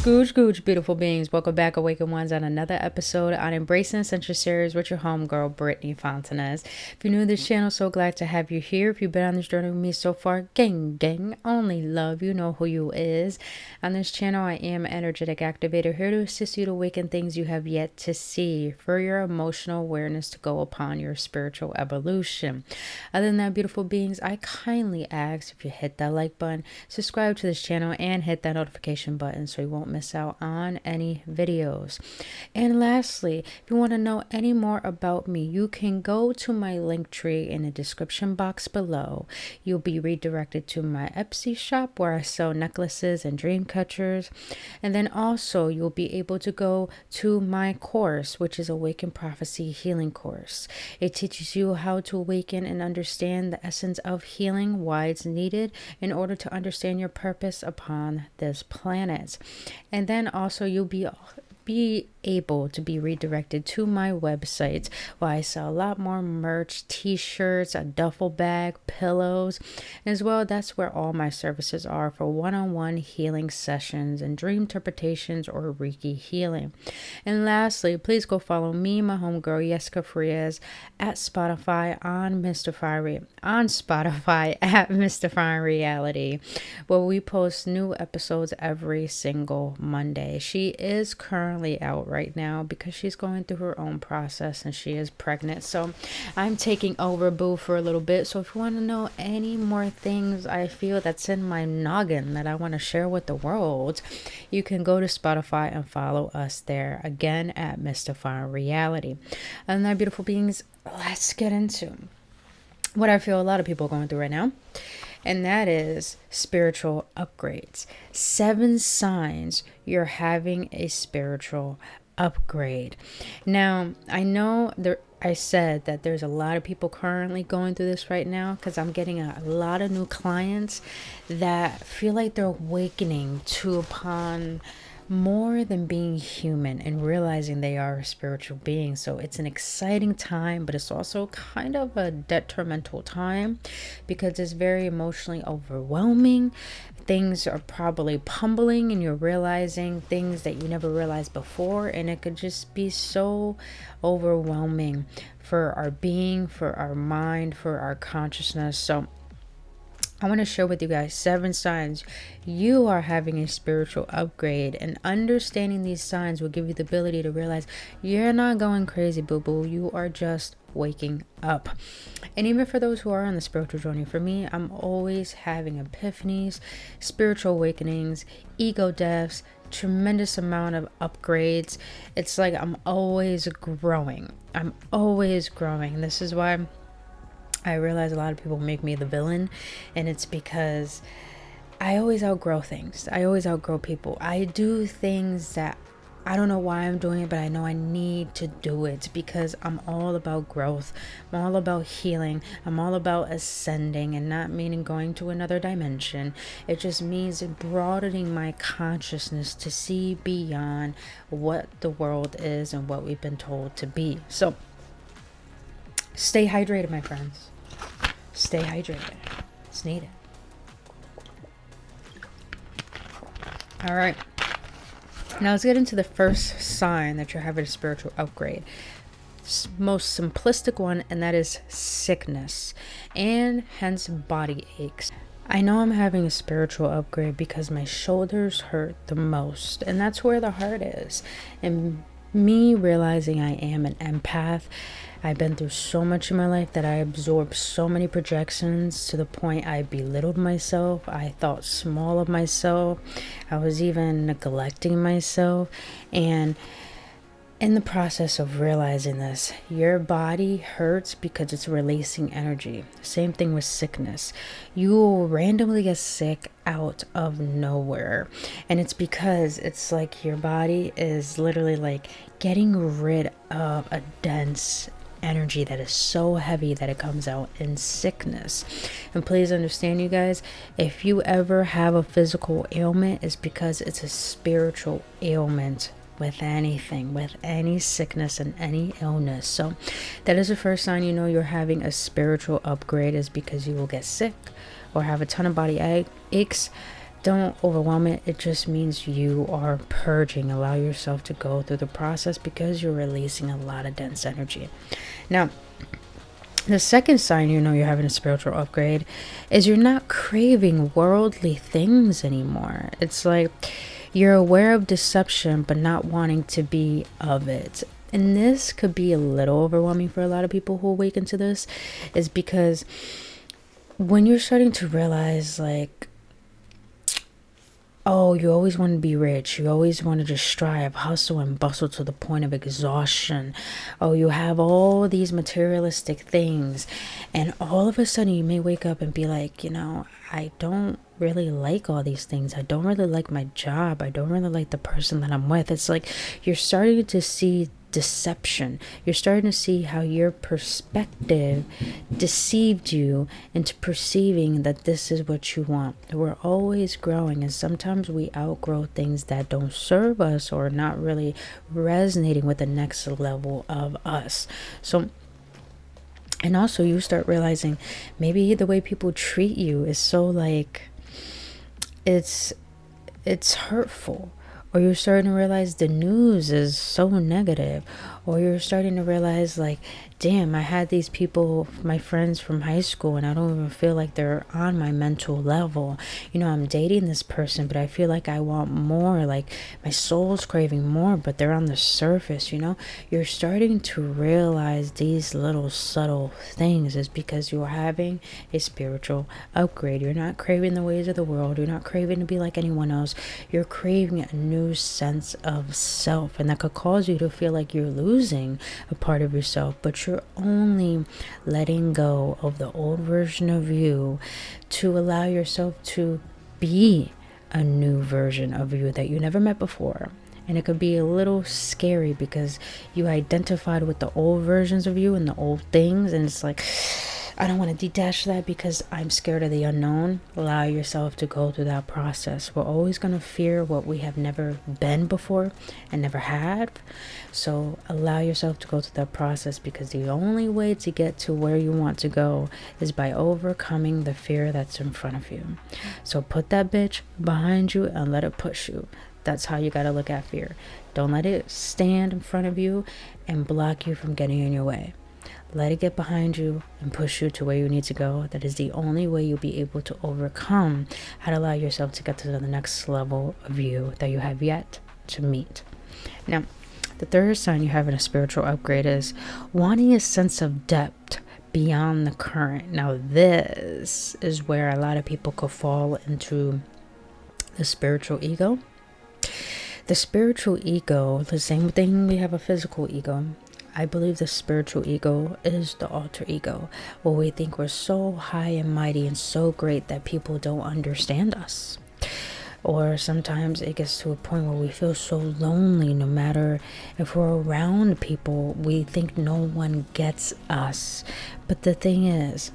Gooch, beautiful beings. Welcome back, Awaken Ones, on another episode on Embracing Essential Series with your homegirl, Brittany Fontanez. If you're new to this channel, so glad to have you here. If you've been on this journey with me so far, gang, only love. You know who you is. On this channel, I am an energetic activator, here to assist you to awaken things you have yet to see for your emotional awareness to go upon your spiritual evolution. Other than that, beautiful beings, I kindly ask if you hit that like button, subscribe to this channel, and hit that notification button so you won't miss out on any videos. And lastly, if you want to know any more about me, you can go to my link tree in the description box below. You'll be redirected to my Etsy shop where I sell necklaces and dream catchers. And then also you'll be able to go to my course, which is Awaken Prophecy Healing Course. It teaches you how to awaken and understand the essence of healing, why it's needed in order to understand your purpose upon this planet. And then also you'll be able to be redirected to my website where I sell a lot more merch, t-shirts, a duffel bag, pillows, as well. That's where all my services are for one-on-one healing sessions and dream interpretations or Reiki healing. And lastly, please go follow me, my homegirl Jessica Frias, at Spotify on Spotify at Mystifying Reality, where we post new episodes every single Monday. She is currently out right now because she's going through her own process and she is pregnant, so I'm taking over boo for a little bit. So if you want to know any more things I feel that's in my noggin that I want to share with the world, you can go to Spotify and follow us there, again at Mystifying Reality. And that, beautiful beings, let's get into what I feel a lot of people are going through right now, and that is spiritual upgrades. 7 signs you're having a spiritual upgrade. Now, I know I said that there's a lot of people currently going through this right now because I'm getting a lot of new clients that feel like they're awakening to upon more than being human and realizing they are a spiritual being. So it's an exciting time, but it's also kind of a detrimental time because it's very emotionally overwhelming. Things are probably pummeling and you're realizing things that you never realized before, and it could just be so overwhelming for our being, for our mind, for our consciousness. So I want to share with you guys 7 signs you are having a spiritual upgrade, and understanding these signs will give you the ability to realize you're not going crazy, boo-boo. You are just waking up. And even for those who are on the spiritual journey, for me, I'm always having epiphanies, spiritual awakenings, ego deaths, tremendous amount of upgrades. It's like I'm always growing. This is why I realize a lot of people make me the villain, and it's because I always outgrow things. I always outgrow people. I do things that I don't know why I'm doing it, but I know I need to do it because I'm all about growth. I'm all about healing. I'm all about ascending, and not meaning going to another dimension. It just means broadening my consciousness to see beyond what the world is and what we've been told to be. So stay hydrated, my friends. Stay hydrated. It's needed. All right. Now let's get into the first sign that you're having a spiritual upgrade. Most simplistic one, and that is sickness, and hence body aches. I know I'm having a spiritual upgrade because my shoulders hurt the most, and that's where the heart is. And me realizing I am an empath, I've been through so much in my life that I absorbed so many projections to the point I belittled myself. I thought small of myself. I was even neglecting myself. And in the process of realizing this, your body hurts because it's releasing energy. Same thing with sickness. You will randomly get sick out of nowhere. And it's because it's like your body is literally like getting rid of a dense energy that is so heavy that it comes out in sickness. And please understand, you guys, if you ever have a physical ailment, it's because it's a spiritual ailment with anything, with any sickness and any illness. So that is the first sign you know you're having a spiritual upgrade, is because you will get sick or have a ton of body aches don't overwhelm it. It just means you are purging. Allow yourself to go through the process because you're releasing a lot of dense energy. Now, the second sign you know you're having a spiritual upgrade is you're not craving worldly things anymore. It's like you're aware of deception but not wanting to be of it. And this could be a little overwhelming for a lot of people who awaken to this, is because when you're starting to realize, like, oh, you always want to be rich. You always want to just strive, hustle, and bustle to the point of exhaustion. Oh, you have all these materialistic things. And all of a sudden you may wake up and be like, I don't really like all these things. I don't really like my job. I don't really like the person that I'm with. It's like you're starting to see deception. You're starting to see how your perspective deceived you into perceiving that this is what you want. We're always growing, and sometimes we outgrow things that don't serve us or not really resonating with the next level of us. So, and also you start realizing maybe the way people treat you is so like it's hurtful. Or you're starting to realize the news is so negative. Or you're starting to realize, like, damn, I had these people, my friends from high school, and I don't even feel like they're on my mental level. I'm dating this person, but I feel like I want more. Like, my soul's craving more, but they're on the surface, You're starting to realize these little subtle things is because you're having a spiritual upgrade. You're not craving the ways of the world. You're not craving to be like anyone else. You're craving a new sense of self, and that could cause you to feel like you're losing a part of yourself, but you're only letting go of the old version of you to allow yourself to be a new version of you that you never met before. And it could be a little scary because you identified with the old versions of you and the old things, and it's like, I don't want to detach that because I'm scared of the unknown. Allow yourself to go through that process. We're always going to fear what we have never been before and never had. So allow yourself to go through that process, because the only way to get to where you want to go is by overcoming the fear that's in front of you. So put that bitch behind you and let it push you. That's how you got to look at fear. Don't let it stand in front of you and block you from getting in your way. Let it get behind you and push you to where you need to go. That is the only way you'll be able to overcome how to allow yourself to get to the next level of you that you have yet to meet. Now, the third sign you're having a spiritual upgrade is wanting a sense of depth beyond the current. Now, this is where a lot of people could fall into the spiritual ego. The spiritual ego, the same thing we have a physical ego. I believe the spiritual ego is the alter ego, where we think we're so high and mighty and so great that people don't understand us. Or sometimes it gets to a point where we feel so lonely. No matter if we're around people, we think no one gets us. But the thing is,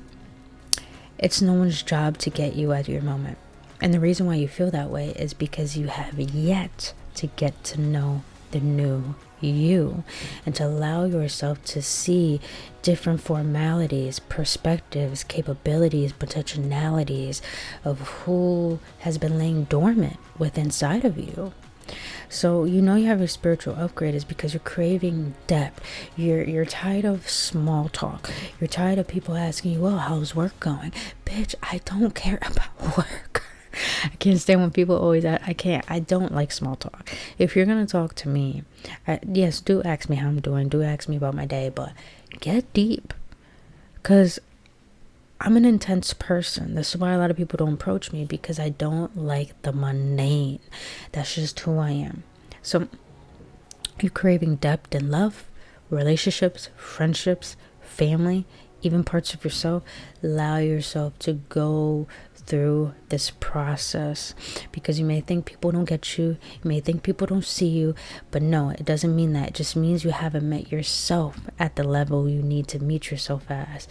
it's no one's job to get you at your moment. And the reason why you feel that way is because you have yet to get to know the new you, and to allow yourself to see different formalities, perspectives, capabilities, potentialities of who has been laying dormant within inside of you. So you have a spiritual upgrade is because you're craving depth. You're tired of small talk. You're tired of people asking you, well, how's work going? Bitch, I don't care about work. I can't stand when people always I don't like small talk. If you're going to talk to me, yes, do ask me how I'm doing. Do ask me about my day, but get deep. Because I'm an intense person. This is why a lot of people don't approach me, because I don't like the mundane. That's just who I am. So you're craving depth in love, relationships, friendships, family, even parts of yourself. Allow yourself to go through this process, because you may think people don't get you, you may think people don't see you, but no, it doesn't mean that. It just means you haven't met yourself at the level you need to meet yourself as.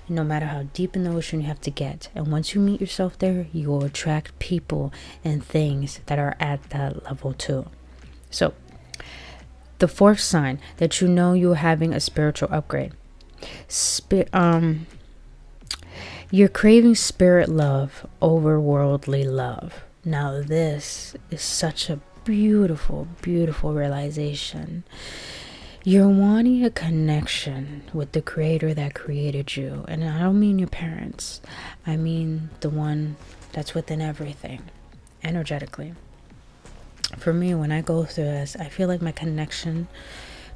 No matter how deep in the ocean you have to get, and once you meet yourself there, you will attract people and things that are at that level too. So the fourth sign that you're having a spiritual upgrade, you're craving spirit love over worldly love. Now this is such a beautiful, beautiful realization. You're wanting a connection with the creator that created you. And I don't mean your parents. I mean the one that's within everything, energetically. For me, when I go through this, I feel like my connection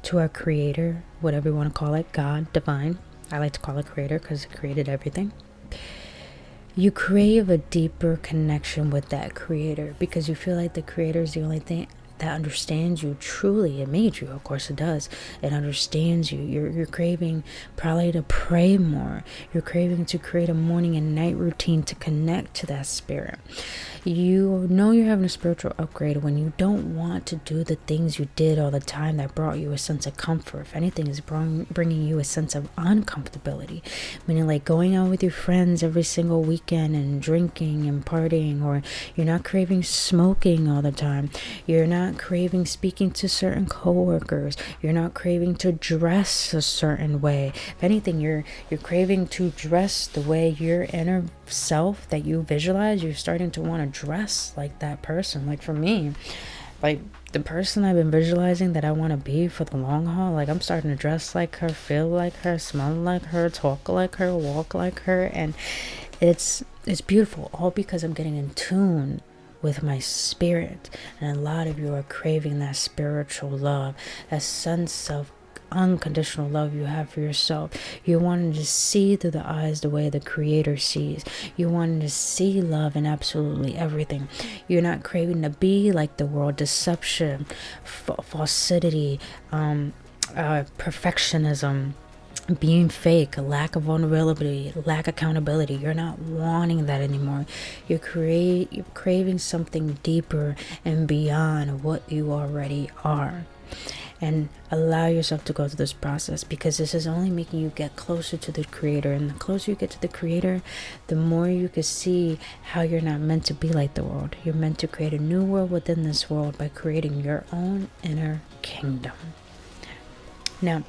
to our creator, whatever you want to call it, God, divine. I like to call it creator because it created everything. You crave a deeper connection with that creator because you feel like the creator is the only thing that understands you truly. It made you, of course it does. It understands you. You're craving probably to pray more. You're craving to create a morning and night routine to connect to that spirit. You know you're having a spiritual upgrade when you don't want to do the things you did all the time that brought you a sense of comfort. If anything, is bringing you a sense of uncomfortability, meaning like going out with your friends every single weekend and drinking and partying, or you're not craving smoking all the time. You're not craving speaking to certain coworkers. You're not craving to dress a certain way. If anything, you're craving to dress the way your inner self that you visualize. You're starting to want to dress like that person. Like for me, like the person I've been visualizing that I want to be for the long haul, like I'm starting to dress like her, feel like her, smell like her, talk like her, walk like her. And it's beautiful, all because I'm getting in tune with my spirit. And a lot of you are craving that spiritual love, that sense of unconditional love you have for yourself. You're wanting to see through the eyes the way the creator sees. You're wanting to see love in absolutely everything. You're not craving to be like the world. Deception, falsity, perfectionism, being fake, lack of vulnerability, lack of accountability. You're not wanting that anymore. You're craving something deeper and beyond what you already are. And allow yourself to go through this process, because this is only making you get closer to the creator. And the closer you get to the creator, the more you can see how you're not meant to be like the world. You're meant to create a new world within this world by creating your own inner kingdom. Now,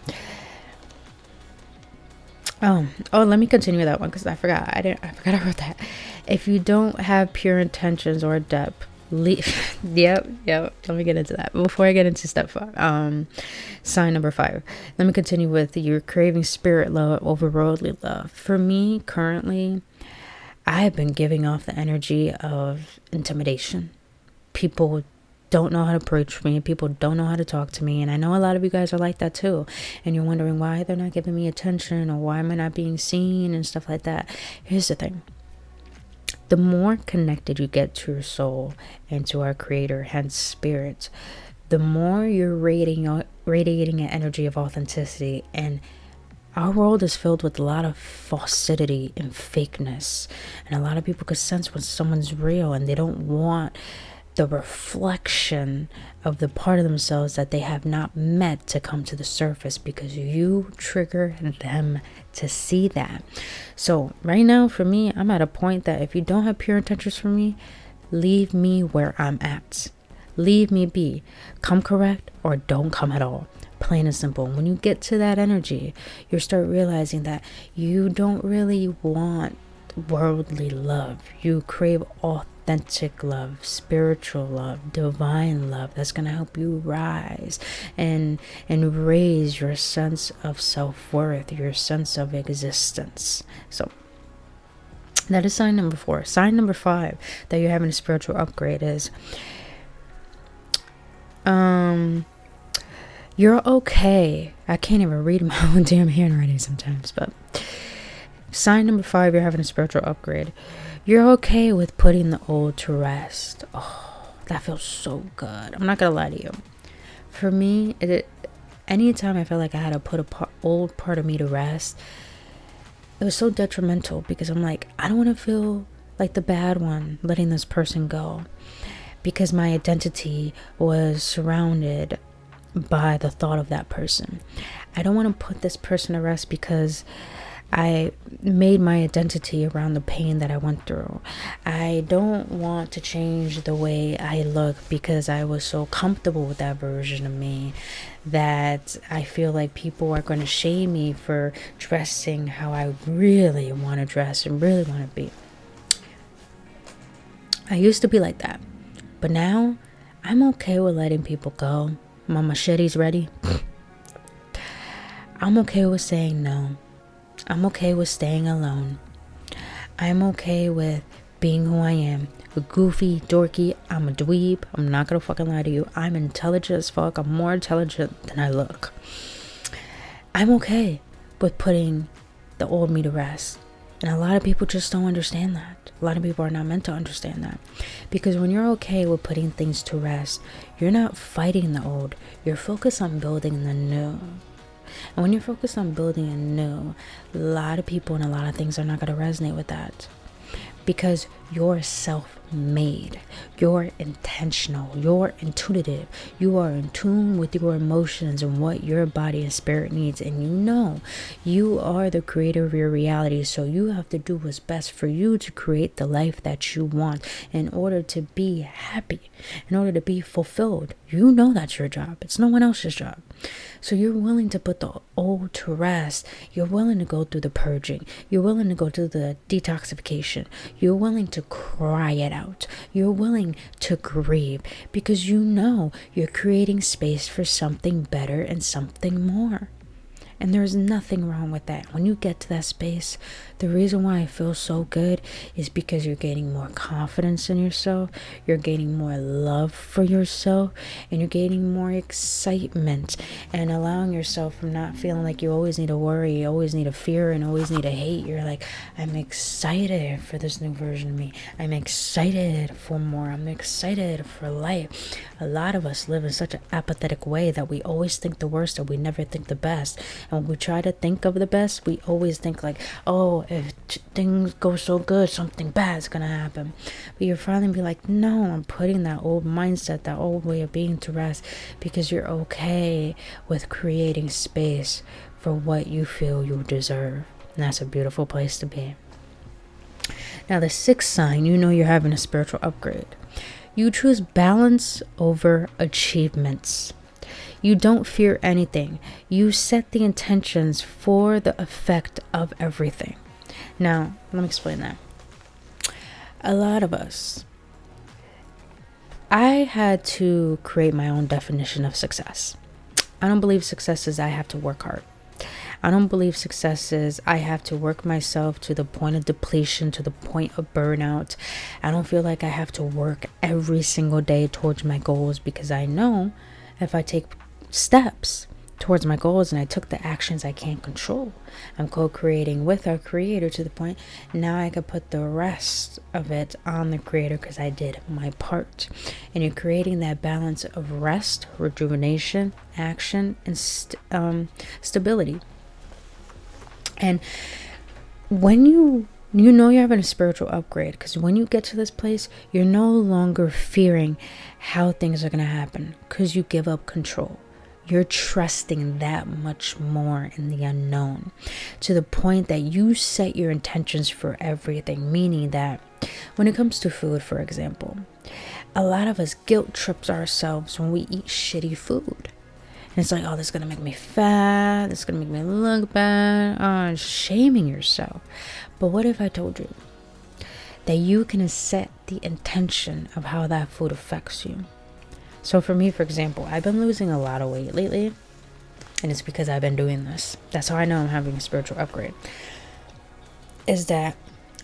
let me continue that one because I forgot I wrote that. If you don't have pure intentions or depth, leave. Yep. Let me get into that before I get into step 5. Sign number 5. Let me continue with you're craving spirit love over worldly love. For me, currently, I have been giving off the energy of intimidation. People don't know how to approach me. People don't know how to talk to me. And I know a lot of you guys are like that too. And you're wondering why they're not giving me attention, or why am I not being seen and stuff like that. Here's the thing. The more connected you get to your soul and to our creator, hence spirit, the more you're radiating an energy of authenticity. And our world is filled with a lot of falsity and fakeness. And a lot of people can sense when someone's real, and they don't want the reflection of the part of themselves that they have not met to come to the surface, because you trigger them to see that. So right now, for me, I'm at a point that if you don't have pure intentions for me, leave me where I'm at. Leave me be. Come correct or don't come at all. Plain and simple. When you get to that energy, you start realizing that you don't really want worldly love. You crave authentic love, spiritual love, divine love that's going to help you rise and raise your sense of self-worth, your sense of existence. So that is sign number 4. Sign number 5 that you're having a spiritual upgrade is you're okay. I can't even read my own damn handwriting sometimes, but sign number 5, you're having a spiritual upgrade. You're okay with putting the old to rest. Oh, that feels so good. I'm not gonna lie to you. For me, anytime I felt like I had to put a old part of me to rest, it was so detrimental, because I'm like, I don't want to feel like the bad one letting this person go, because my identity was surrounded by the thought of that person. I don't want to put this person to rest because I made my identity around the pain that I went through. I don't want to change the way I look because I was so comfortable with that version of me that I feel like people are going to shame me for dressing how I really want to dress and really want to be. I used to be like that. But now, I'm okay with letting people go. My machete's ready. I'm okay with saying no. I'm okay with staying alone. I'm okay with being who I am. Goofy, dorky, I'm a dweeb. I'm not gonna fucking lie to you. I'm intelligent as fuck. I'm more intelligent than I look. I'm okay with putting the old me to rest. And a lot of people just don't understand that. A lot of people are not meant to understand that. Because when you're okay with putting things to rest, you're not fighting the old. You're focused on building the new. And when you're focused on building a new, a lot of people and a lot of things are not going to resonate with that. Because you're self-made, you're intentional, you're intuitive, you are in tune with your emotions and what your body and spirit needs. And you know you are the creator of your reality. So you have to do what's best for you to create the life that you want in order to be happy, in order to be fulfilled. You know that's your job. It's no one else's job. So you're willing to put the old to rest. You're willing to go through the purging. You're willing to go through the detoxification. You're willing to cry it out. You're willing to grieve because you know you're creating space for something better and something more. And there's nothing wrong with that. When you get to that space, the reason why I feel so good is because you're gaining more confidence in yourself, you're gaining more love for yourself, and you're gaining more excitement and allowing yourself from not feeling like you always need to worry, you always need to fear, and always need to hate. You're like, I'm excited for this new version of me. I'm excited for more. I'm excited for life. A lot of us live in such an apathetic way that we always think the worst and we never think the best. And when we try to think of the best, we always think like, oh, if things go so good, something bad's gonna happen. But you're finally be like, no, I'm putting that old mindset, that old way of being to rest, because you're okay with creating space for what you feel you deserve. And that's a beautiful place to be. Now, the sixth sign, you know you're having a spiritual upgrade. You choose balance over achievements. You don't fear anything. You set the intentions for the effect of everything. Now, let me explain that. A lot of us, I had to create my own definition of success. I don't believe success is I have to work hard. I don't believe success is I have to work myself to the point of depletion, to the point of burnout. I don't feel like I have to work every single day towards my goals, because I know if I take steps towards my goals and I took the actions I can't control, I'm co-creating with our creator to the point now I could put the rest of it on the creator because I did my part. And you're creating that balance of rest, rejuvenation, action, and stability. And when you know you're having a spiritual upgrade, because when you get to this place, you're no longer fearing how things are going to happen because you give up control. You're trusting that much more in the unknown, to the point that you set your intentions for everything. Meaning that when it comes to food, for example, a lot of us guilt trips ourselves when we eat shitty food. And it's like, oh, this is going to make me fat. This is going to make me look bad. Oh, shaming yourself. But what if I told you that you can set the intention of how that food affects you? So for me, for example, I've been losing a lot of weight lately, and it's because I've been doing this. That's how I know I'm having a spiritual upgrade. Is that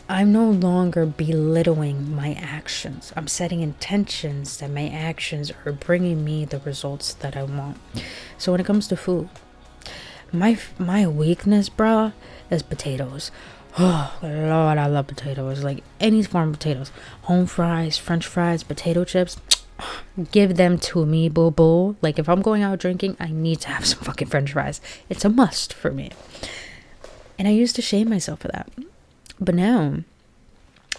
I'm no longer belittling my actions. I'm setting intentions that my actions are bringing me the results that I want. So when it comes to food, my weakness, bro, is potatoes. Oh, Lord, I love potatoes. Like any form of potatoes. Home fries, French fries, potato chips. Give them to me, boo boo. Like if I'm going out drinking, I need to have some fucking French fries. It's a must for me. And I used to shame myself for that. But now,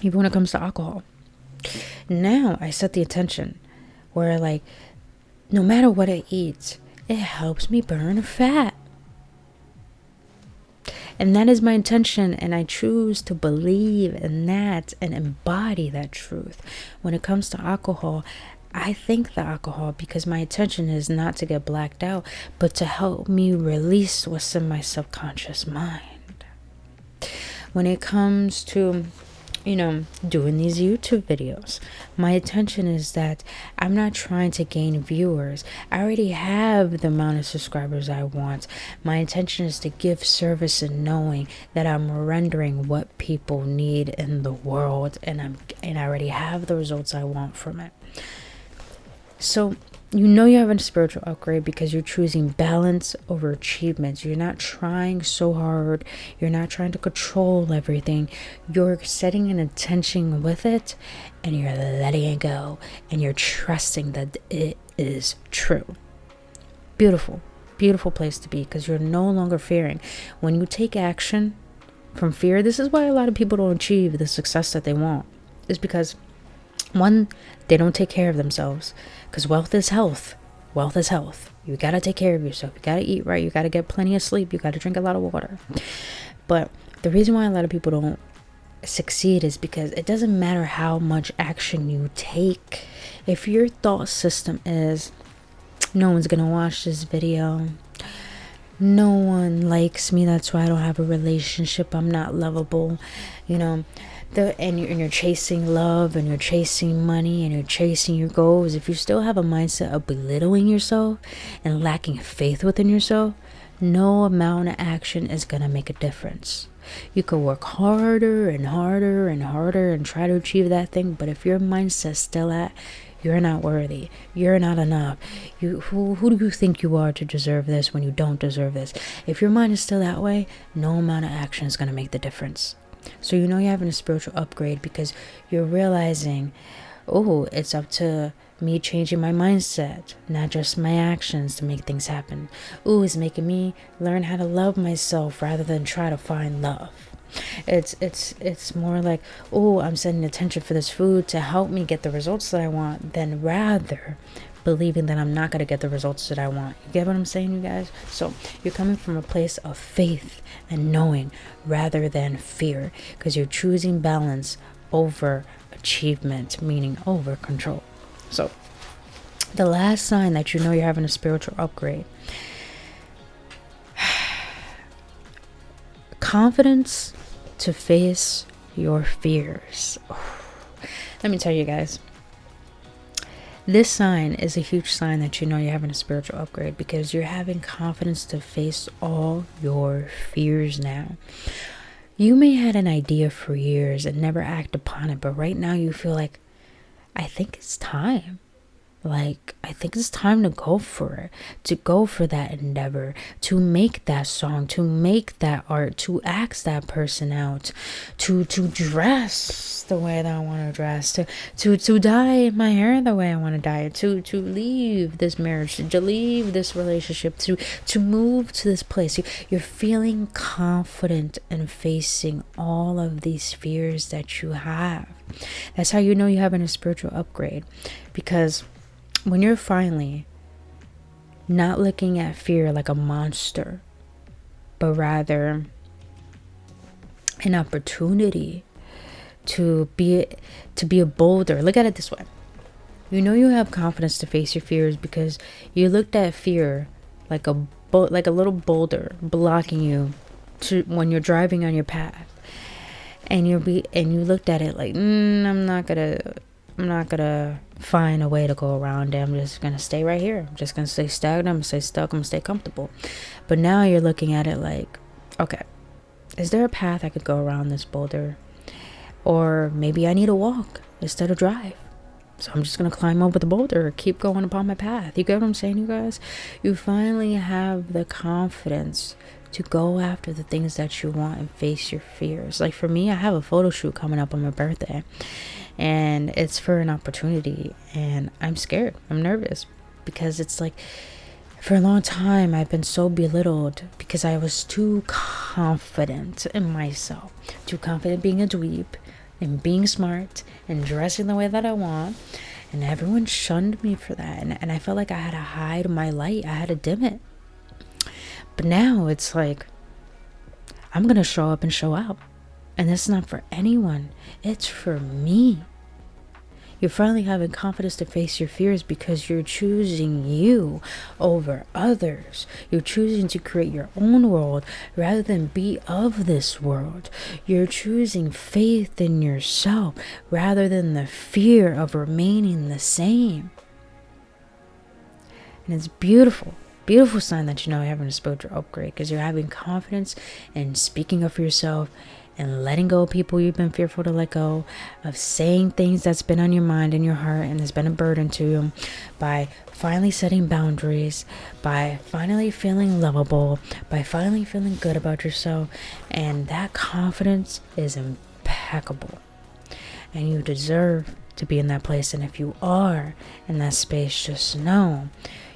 even when it comes to alcohol, now I set the intention where like, no matter what I eat, it helps me burn fat. And that is my intention, and I choose to believe in that and embody that truth. When it comes to alcohol, I think the alcohol because my intention is not to get blacked out, but to help me release what's in my subconscious mind. When it comes to, doing these YouTube videos. My intention is that I'm not trying to gain viewers. I already have the amount of subscribers I want. My intention is to give service and knowing that I'm rendering what people need in the world, and I already have the results I want from it. So you're having a spiritual upgrade because you're choosing balance over achievements. You're not trying so hard. You're not trying to control everything. You're setting an intention with it, and you're letting it go, and you're trusting that it is true. Beautiful, beautiful place to be, because you're no longer fearing. When you take action from fear, this is why a lot of people don't achieve the success that they want, is because one, they don't take care of themselves, because wealth is health. Wealth is health. You got to take care of yourself. You got to eat right. You got to get plenty of sleep. You got to drink a lot of water. But the reason why a lot of people don't succeed is because it doesn't matter how much action you take. If your thought system is, no one's going to watch this video, no one likes me, that's why I don't have a relationship, I'm not lovable, and you're chasing love, and you're chasing money, and you're chasing your goals. If you still have a mindset of belittling yourself and lacking faith within yourself, no amount of action is going to make a difference. You could work harder and harder and harder and try to achieve that thing, but if your mindset's still at, you're not worthy, you're not enough, who do you think you are to deserve this when you don't deserve this? If your mind is still that way, no amount of action is going to make the difference. So you're having a spiritual upgrade because you're realizing, oh, it's up to me changing my mindset, not just my actions, to make things happen. Oh, it's making me learn how to love myself rather than try to find love. It's more like, oh, I'm setting attention for this food to help me get the results that I want, than rather believing that I'm not going to get the results that I want. You get what I'm saying, you guys? So you're coming from a place of faith and knowing rather than fear, because you're choosing balance over achievement, meaning over control. So the last sign that you're having a spiritual upgrade, confidence to face your fears. Let me tell you guys, this sign is a huge sign that you're having a spiritual upgrade, because you're having confidence to face all your fears now. You may have had an idea for years and never act upon it, but right now you feel like, I think it's time. I think it's time to go for it, to go for that endeavor, to make that song, to make that art, to ask that person out, to dress the way that I want to dress, to dye my hair the way I want to dye it, to leave this marriage, to leave this relationship, to move to this place. You're feeling confident in facing all of these fears that you have. That's how you're having a spiritual upgrade, because when you're finally not looking at fear like a monster, but rather an opportunity to be a boulder. Look at it this way. You have confidence to face your fears because you looked at fear like a little boulder blocking you when you're driving on your path, and you looked at it like, I'm not gonna find a way to go around it. I'm just gonna stay right here. I'm just gonna stay stagnant. I'm gonna stay stuck. I'm gonna stay comfortable. But now you're looking at it like, okay, is there a path I could go around this boulder? Or maybe I need to walk instead of drive. So I'm just gonna climb over the boulder, keep going upon my path. You get what I'm saying, you guys? You finally have the confidence to go after the things that you want and face your fears. Like for me, I have a photo shoot coming up on my birthday, and it's for an opportunity, and I'm scared. I'm nervous because it's like, for a long time I've been so belittled because I was too confident in myself, too confident being a dweeb and being smart and dressing the way that I want, and everyone shunned me for that, and I felt like I had to hide my light. I had to dim it. But now it's like, I'm gonna show up and show out, and it's not for anyone, it's for me. You're finally having confidence to face your fears because you're choosing you over others. You're choosing to create your own world rather than be of this world. You're choosing faith in yourself rather than the fear of remaining the same. And it's beautiful. Beautiful sign that you know you're having a spiritual upgrade, because you're having confidence in speaking up for yourself and letting go of people you've been fearful to let go of, saying things that's been on your mind and your heart and has been a burden to you, by finally setting boundaries, by finally feeling lovable, by finally feeling good about yourself. And that confidence is impeccable, and you deserve to be in that place. And if you are in that space, just know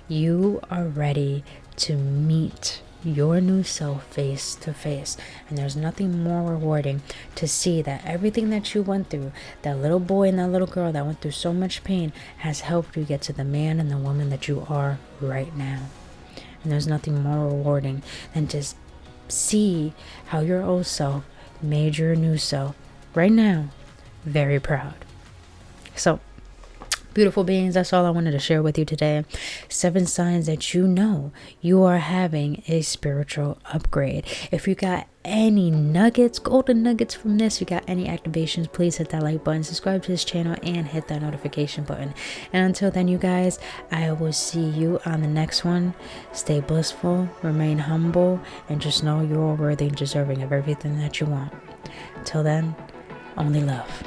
you are ready to meet your new self face to face. And there's nothing more rewarding to see that everything that you went through, that little boy and that little girl that went through so much pain, has helped you get to the man and the woman that you are right now. And there's nothing more rewarding than to see how your old self made your new self right now very proud. So, beautiful beings, that's all I wanted to share with you today. 7 signs that you know you are having a spiritual upgrade. If you got any nuggets, golden nuggets from this, you got any activations, please hit that like button, subscribe to this channel, and hit that notification button. And until then, you guys, I will see you on the next one. Stay blissful, remain humble, and just know you're worthy and deserving of everything that you want. Until then, only love.